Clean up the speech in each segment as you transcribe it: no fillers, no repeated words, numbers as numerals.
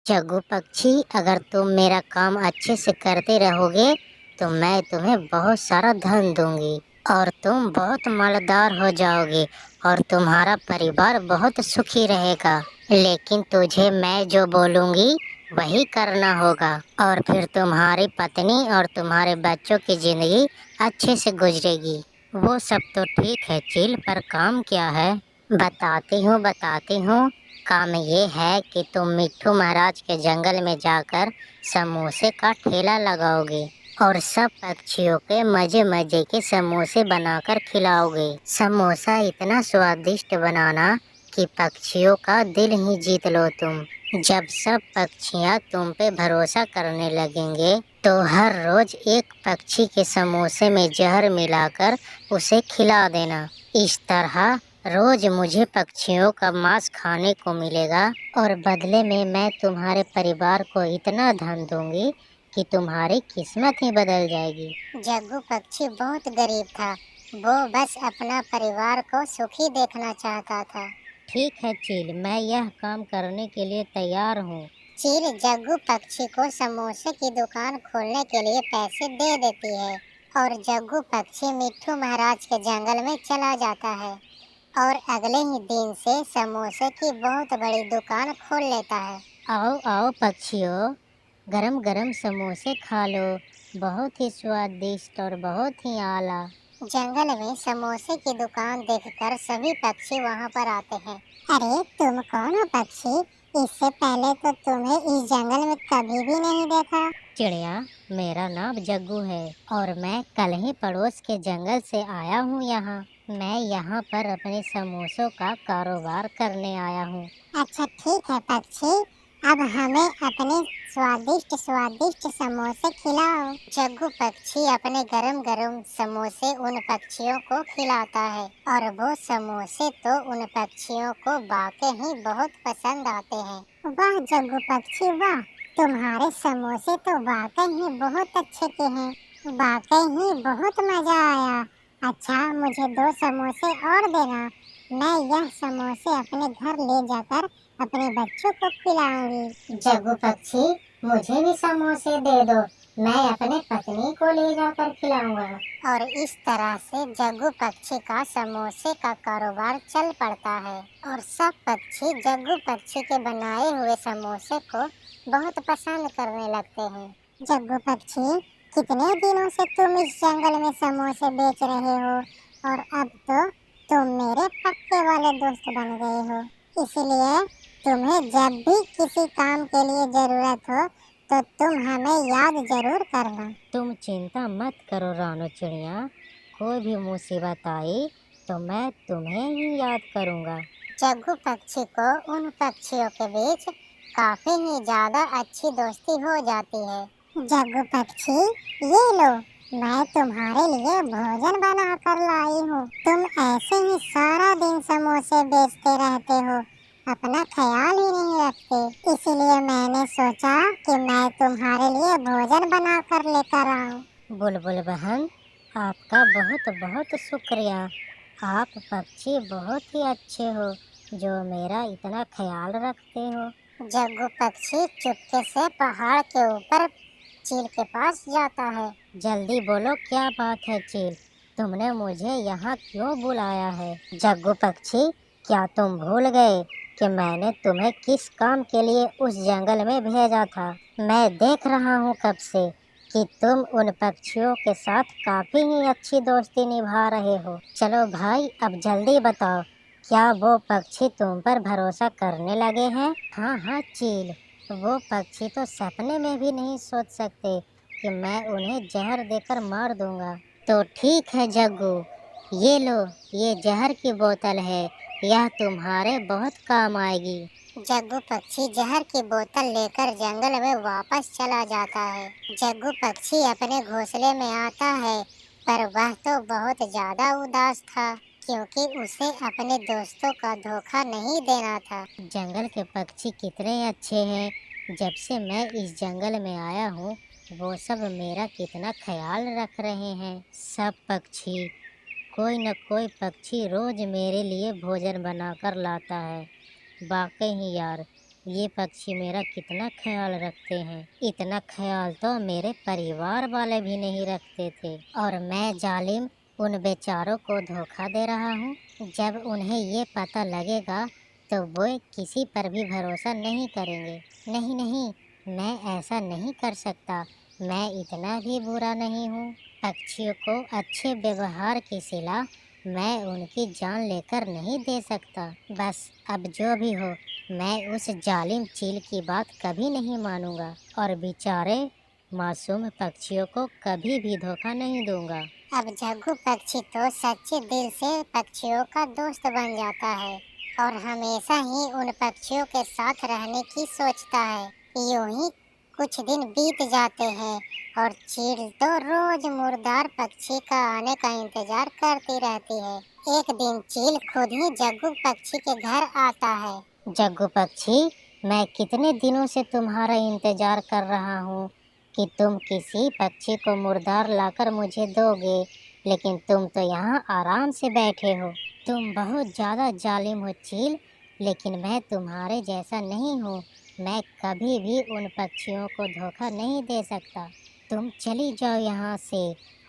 जग्गू पक्षी, अगर तुम मेरा काम अच्छे से करते रहोगे तो मैं तुम्हें बहुत सारा धन दूंगी और तुम बहुत मालदार हो जाओगे और तुम्हारा परिवार बहुत सुखी रहेगा। लेकिन तुझे मैं जो बोलूंगी वही करना होगा और फिर तुम्हारी पत्नी और तुम्हारे बच्चों की जिंदगी अच्छे से गुजरेगी। वो सब तो ठीक है चील, पर काम क्या है? बताती हूँ। काम ये है कि तुम मिट्ठू महाराज के जंगल में जाकर समोसे का ठेला लगाओगे और सब पक्षियों के मजे मजे के समोसे बनाकर खिलाओगे। समोसा इतना स्वादिष्ट बनाना कि पक्षियों का दिल ही जीत लो तुम। जब सब पक्षियाँ तुम पे भरोसा करने लगेंगे तो हर रोज एक पक्षी के समोसे में जहर मिलाकर उसे खिला देना। इस तरह रोज मुझे पक्षियों का मांस खाने को मिलेगा और बदले में मैं तुम्हारे परिवार को इतना धन दूंगी कि तुम्हारी किस्मत ही बदल जाएगी। जग्गू पक्षी बहुत गरीब था। वो बस अपना परिवार को सुखी देखना चाहता था। ठीक है चील, मैं यह काम करने के लिए तैयार हूँ। चील जग्गू पक्षी को समोसे की दुकान खोलने के लिए पैसे दे देती है और जग्गू पक्षी मिट्ठू महाराज के जंगल में चला जाता है और अगले ही दिन से समोसे की बहुत बड़ी दुकान खोल लेता है। आओ आओ पक्षियों, गरम गरम समोसे खा लो, बहुत ही स्वादिष्ट और बहुत ही आला। जंगल में समोसे की दुकान देखकर सभी पक्षी वहां पर आते हैं। अरे तुम कौन हो पक्षी? इससे पहले तो तुम्हें इस जंगल में कभी भी नहीं देखा। चिड़िया, मेरा नाम जग्गू है और मैं कल ही पड़ोस के जंगल से आया हूँ यहाँ। मैं यहाँ पर अपने समोसों का कारोबार करने आया हूँ। अच्छा ठीक है पक्षी, अब हमें अपने स्वादिष्ट स्वादिष्ट समोसे खिलाओ। जग्गू पक्षी अपने गरम गरम समोसे उन पक्षियों को खिलाता है और वो समोसे तो उन पक्षियों को वाकई ही बहुत पसंद आते हैं। वाह जग्गू पक्षी वाह, तुम्हारे समोसे तो वाकई ही बहुत अच्छे के हैं। वाकई ही बहुत मजा आया। अच्छा मुझे 2 समोसे और देना, मैं यह समोसे अपने घर ले जाकर अपने बच्चों को खिलाऊंगी। जग्गू पक्षी, मुझे भी समोसे दे दो, मैं अपने पत्नी को ले जाकर खिलाऊंगा। और इस तरह से जग्गू पक्षी का समोसे का कारोबार चल पड़ता है और सब पक्षी जग्गू पक्षी के बनाए हुए समोसे को बहुत पसंद करने लगते हैं। जग्गू पक्षी, कितने दिनों से तुम इस जंगल में समोसे बेच रहे हो और अब तो तुम मेरे पक्के वाले दोस्त बन गए हो, इसलिए तुम्हें जब भी किसी काम के लिए जरूरत हो तो तुम हमें याद जरूर करना। तुम चिंता मत करो रानो चिड़िया, कोई भी मुसीबत आई तो मैं तुम्हें ही याद करूँगा। जग्गू पक्षी को उन पक्षियों के बीच काफी ही ज्यादा अच्छी दोस्ती हो जाती है। जग्गू पक्षी, ये लो, मैं तुम्हारे लिए भोजन बना कर लाई हूँ। तुम ऐसे ही सारा दिन समोसे बेचते रहते हो, अपना ख्याल ही नहीं रखते, इसलिए मैंने सोचा कि मैं तुम्हारे लिए भोजन बना कर लेकर आऊँ। बुलबुल बहन, आपका बहुत बहुत शुक्रिया। आप पक्षी बहुत ही अच्छे हो जो मेरा इतना ख्याल रखते हो। जग्गू पक्षी चुपके से पहाड़ के ऊपर चील के पास जाता है। जल्दी बोलो क्या बात है चील, तुमने मुझे यहाँ क्यों बुलाया है? जग्गू पक्षी, क्या तुम भूल गए कि मैंने तुम्हें किस काम के लिए उस जंगल में भेजा था? मैं देख रहा हूँ कब से कि तुम उन पक्षियों के साथ काफी ही अच्छी दोस्ती निभा रहे हो। चलो भाई, अब जल्दी बताओ, क्या वो पक्षी तुम पर भरोसा करने लगे हैं? हाँ हाँ चील, वो पक्षी तो सपने में भी नहीं सोच सकते कि मैं उन्हें जहर देकर मार दूंगा। तो ठीक है जग्गू, ये लो, ये जहर की बोतल है, यह तुम्हारे बहुत काम आएगी। जग्गू पक्षी जहर की बोतल लेकर जंगल में वापस चला जाता है। जग्गू पक्षी अपने घोंसले में आता है पर वह तो बहुत ज्यादा उदास था क्योंकि उसे अपने दोस्तों का धोखा नहीं देना था। जंगल के पक्षी कितने अच्छे हैं, जब से मैं इस जंगल में आया हूँ वो सब मेरा कितना ख्याल रख रहे हैं। सब पक्षी, कोई न कोई पक्षी रोज मेरे लिए भोजन बनाकर लाता है। वाकई ही यार, ये पक्षी मेरा कितना ख्याल रखते हैं। इतना ख्याल तो मेरे परिवार वाले भी नहीं रखते थे, और मैं जालिम उन बेचारों को धोखा दे रहा हूँ। जब उन्हें ये पता लगेगा तो वो किसी पर भी भरोसा नहीं करेंगे। नहीं नहीं, मैं ऐसा नहीं कर सकता। मैं इतना भी बुरा नहीं हूँ। पक्षियों को अच्छे व्यवहार की सिला मैं उनकी जान लेकर नहीं दे सकता। बस अब जो भी हो, मैं उस जालिम चील की बात कभी नहीं मानूंगा और बेचारे मासूम पक्षियों को कभी भी धोखा नहीं दूंगा। अब जग्गू पक्षी तो सच्चे दिल से पक्षियों का दोस्त बन जाता है और हमेशा ही उन पक्षियों के साथ रहने की सोचता है। यूं ही कुछ दिन बीत जाते हैं और चील तो रोज मुर्दार पक्षी का आने का इंतजार करती रहती है। एक दिन चील खुद ही जग्गू पक्षी के घर आता है। जग्गू पक्षी, मैं कितने दिनों से तुम्हारा इंतजार कर रहा हूँ कि तुम किसी पक्षी को मुर्दार लाकर मुझे दोगे, लेकिन तुम तो यहाँ आराम से बैठे हो। तुम बहुत ज़्यादा जालिम हो चील, लेकिन मैं तुम्हारे जैसा नहीं हूँ। मैं कभी भी उन पक्षियों को धोखा नहीं दे सकता। तुम चली जाओ यहाँ से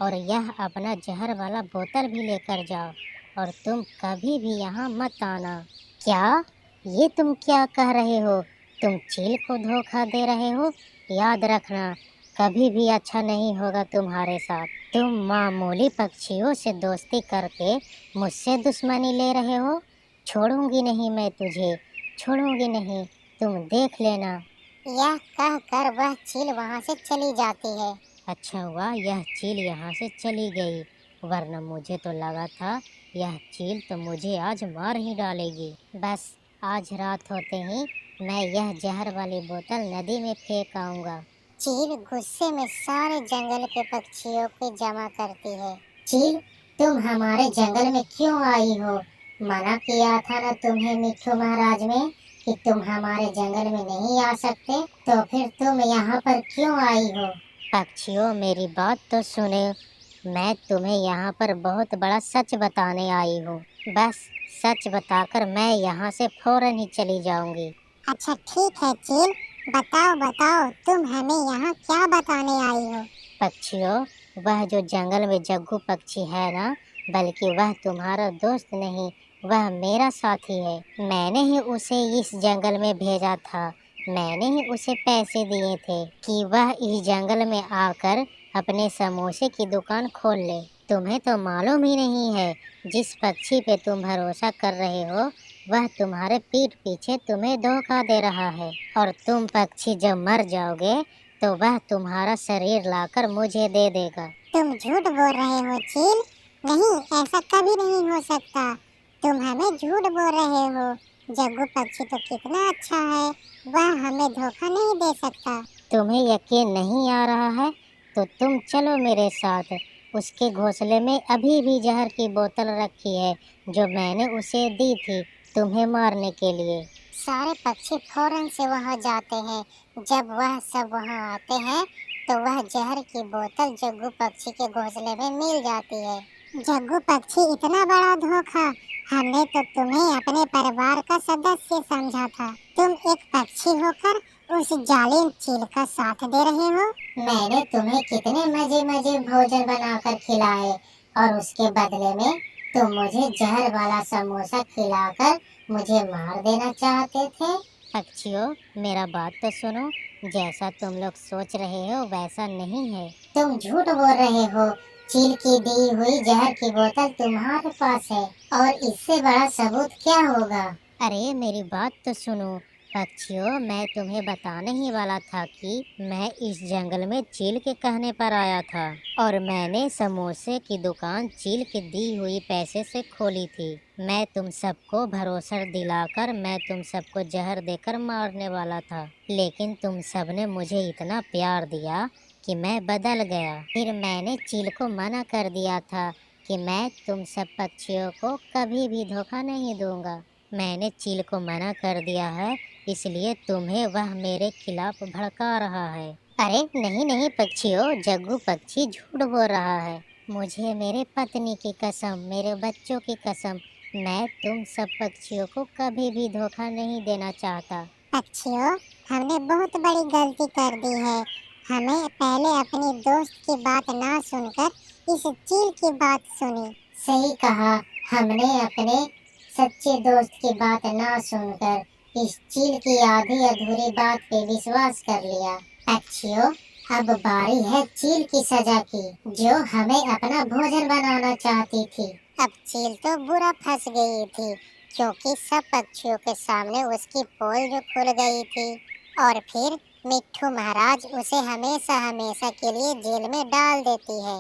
और यह अपना जहर वाला बोतल भी लेकर जाओ, और तुम कभी भी यहाँ मत आना। क्या? ये तुम क्या कह रहे हो? तुम चील को धोखा दे रहे हो? याद रखना, कभी भी अच्छा नहीं होगा तुम्हारे साथ। तुम मामूली पक्षियों से दोस्ती करके मुझसे दुश्मनी ले रहे हो। छोड़ूंगी नहीं मैं तुझे, छोड़ूंगी नहीं, तुम देख लेना। यह कहकर वह चील वहाँ से चली जाती है। अच्छा हुआ यह चील यहाँ से चली गई, वरना मुझे तो लगा था यह चील तो मुझे आज मार ही डालेगी। बस आज रात होते ही मैं यह जहर वाली बोतल नदी में फेंक आऊंगा। चील गुस्से में सारे जंगल के पक्षियों को जमा करती है। चील, तुम हमारे जंगल में क्यों आई हो? मना किया था ना तुम्हें मिट्ठू महाराज ने कि तुम हमारे जंगल में नहीं आ सकते, तो फिर तुम यहाँ पर क्यों आई हो? पक्षियों, मेरी बात तो सुने। मैं तुम्हें यहाँ पर बहुत बड़ा सच बताने आई हूँ। बस सच बताकर मैं यहाँ से फौरन ही चली जाऊंगी। अच्छा ठीक है चील, बताओ बताओ, तुम हमें यहाँ क्या बताने आई हो? पक्षियों, वह जो जंगल में जग्गू पक्षी है ना, बल्कि वह तुम्हारा दोस्त नहीं, वह मेरा साथी है। मैंने ही उसे इस जंगल में भेजा था। मैंने ही उसे पैसे दिए थे कि वह इस जंगल में आकर अपने समोसे की दुकान खोल ले। तुम्हें तो मालूम ही नहीं है, जिस पक्षी पे तुम भरोसा कर रहे हो वह तुम्हारे पीठ पीछे तुम्हें धोखा दे रहा है, और तुम पक्षी जब मर जाओगे तो वह तुम्हारा शरीर लाकर मुझे दे देगा। तुम झूठ बोल रहे हो चील। नहीं, ऐसा कभी नहीं हो सकता। तुम हमें झूठ बोल रहे हो। जग्गू पक्षी तो कितना अच्छा है, वह हमें धोखा नहीं दे सकता। तुम्हें यकीन नहीं आ रहा है तो तुम चलो मेरे साथ। उसके घोंसले में अभी भी जहर की बोतल रखी है जो मैंने उसे दी थी तुम्हें मारने के लिए। सारे पक्षी फौरन से वहाँ जाते हैं। जब वह सब वहाँ आते हैं तो वह जहर की बोतल जग्गू पक्षी के घोंसले में मिल जाती है। जग्गू पक्षी, इतना बड़ा धोखा! हमने तो तुम्हें अपने परिवार का सदस्य समझा था। तुम एक पक्षी होकर उस जालिम चील का साथ दे रहे हो। मैंने तुम्हें कितने मजे मजे भोजन बनाकर खिलाए और उसके बदले में तुम मुझे जहर वाला समोसा खिलाकर मुझे मार देना चाहते थे। पक्षियों, मेरा बात तो सुनो। जैसा तुम लोग सोच रहे हो वैसा नहीं है। तुम झूठ बोल रहे हो। चील की दी हुई जहर की बोतल तुम्हारे पास है और इससे बड़ा सबूत क्या होगा? अरे मेरी बात तो सुनो। पक्षियों, मैं तुम्हें बताने ही वाला था कि मैं इस जंगल में चील के कहने पर आया था और मैंने समोसे की दुकान चील की दी हुई पैसे से खोली थी। मैं तुम सबको भरोसा दिलाकर मैं तुम सबको जहर देकर मारने वाला था, लेकिन तुम सबने मुझे इतना प्यार दिया कि मैं बदल गया। फिर मैंने चील को मना कर दिया था कि मैं तुम सब पक्षियों को कभी भी धोखा नहीं दूंगा। मैंने चील को मना कर दिया है, इसलिए तुम्हें वह मेरे खिलाफ भड़का रहा है। अरे नहीं नहीं पक्षियों, जग्गू पक्षी झूठ बोल रहा है। मुझे मेरे पत्नी की कसम, मेरे बच्चों की कसम, मैं तुम सब पक्षियों को कभी भी धोखा नहीं देना चाहता। पक्षियों, हमने बहुत बड़ी गलती कर दी है। हमें पहले अपनी दोस्त की बात ना सुनकर इस चील की बात सुनी। सही कहा, हमने अपने सच्चे दोस्त की बात ना सुनकर इस चील की आधी अधूरी बात पे विश्वास कर लिया। पक्षियों, अब बारी है चील की सजा की, जो हमें अपना भोजन बनाना चाहती थी। अब चील तो बुरा फंस गई थी, क्योंकि सब पक्षियों के सामने उसकी पोल जो खुल गई थी, और फिर मिट्ठू महाराज उसे हमेशा हमेशा के लिए जेल में डाल देती है।